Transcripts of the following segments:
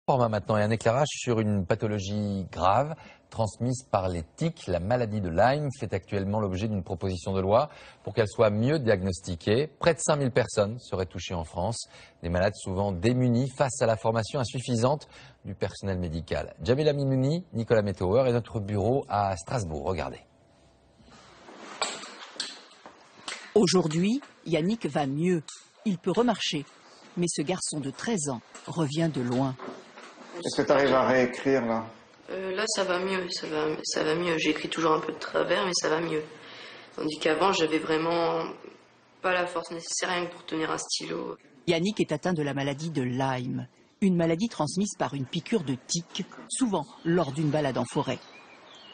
Format maintenant et un éclairage sur une pathologie grave transmise par les tiques. La maladie de Lyme fait actuellement l'objet d'une proposition de loi pour qu'elle soit mieux diagnostiquée. Près de 5000 personnes seraient touchées en France, des malades souvent démunis face à la formation insuffisante du personnel médical. Jamila Mimouni, Nicolas Metauer et notre bureau à Strasbourg. Regardez. Aujourd'hui, Yannick va mieux. Il peut remarcher. Mais ce garçon de 13 ans revient de loin. Est-ce que tu arrives à réécrire là? Là, ça va mieux, ça va mieux. J'écris toujours un peu de travers, mais ça va mieux. Tandis qu'avant, j'avais vraiment pas la force nécessaire rien que pour tenir un stylo. Yannick est atteint de la maladie de Lyme, une maladie transmise par une piqûre de tique, souvent lors d'une balade en forêt.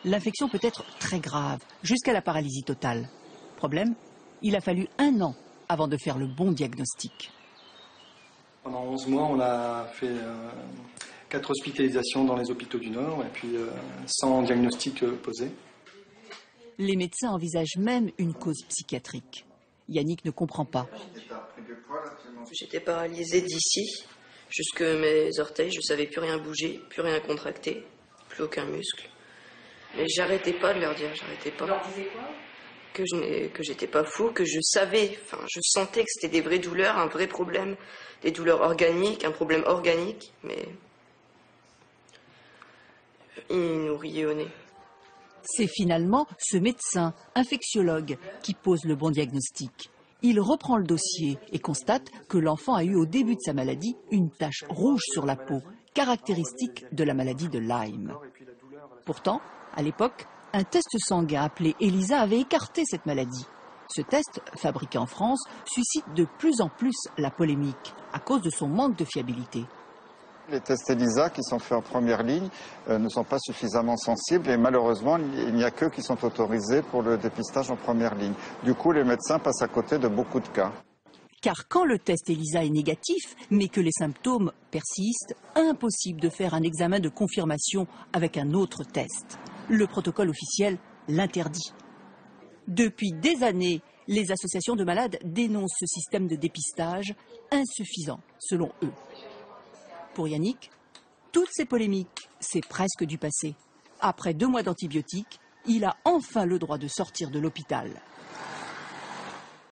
L'infection peut être très grave, jusqu'à la paralysie totale. Problème, il a fallu 1 an avant de faire le bon diagnostic. Pendant 11 mois, on a fait 4 hospitalisations dans les hôpitaux du Nord et puis sans diagnostic posé. Les médecins envisagent même une cause psychiatrique. Yannick ne comprend pas. J'étais paralysée d'ici jusque mes orteils, je savais plus rien bouger, plus rien contracter, plus aucun muscle. Mais j'arrêtais pas de leur dire, j'arrêtais pas. Que j'étais pas fou, que je savais, je sentais que c'était des vraies douleurs, un vrai problème, des douleurs organiques, un problème organique, mais ils nous riaient au nez. C'est finalement ce médecin, infectiologue, qui pose le bon diagnostic. Il reprend le dossier et constate que l'enfant a eu au début de sa maladie une tache rouge sur la peau, caractéristique de la maladie de Lyme. Pourtant, à l'époque, un test sanguin appelé ELISA avait écarté cette maladie. Ce test, fabriqué en France, suscite de plus en plus la polémique à cause de son manque de fiabilité. Les tests ELISA qui sont faits en première ligne ne sont pas suffisamment sensibles et malheureusement, il n'y a qu'eux qui sont autorisés pour le dépistage en première ligne. Du coup, les médecins passent à côté de beaucoup de cas. Car quand le test ELISA est négatif, mais que les symptômes persistent, impossible de faire un examen de confirmation avec un autre test. Le protocole officiel l'interdit. Depuis des années, les associations de malades dénoncent ce système de dépistage insuffisant, selon eux. Pour Yannick, toutes ces polémiques, c'est presque du passé. Après 2 mois d'antibiotiques, il a enfin le droit de sortir de l'hôpital.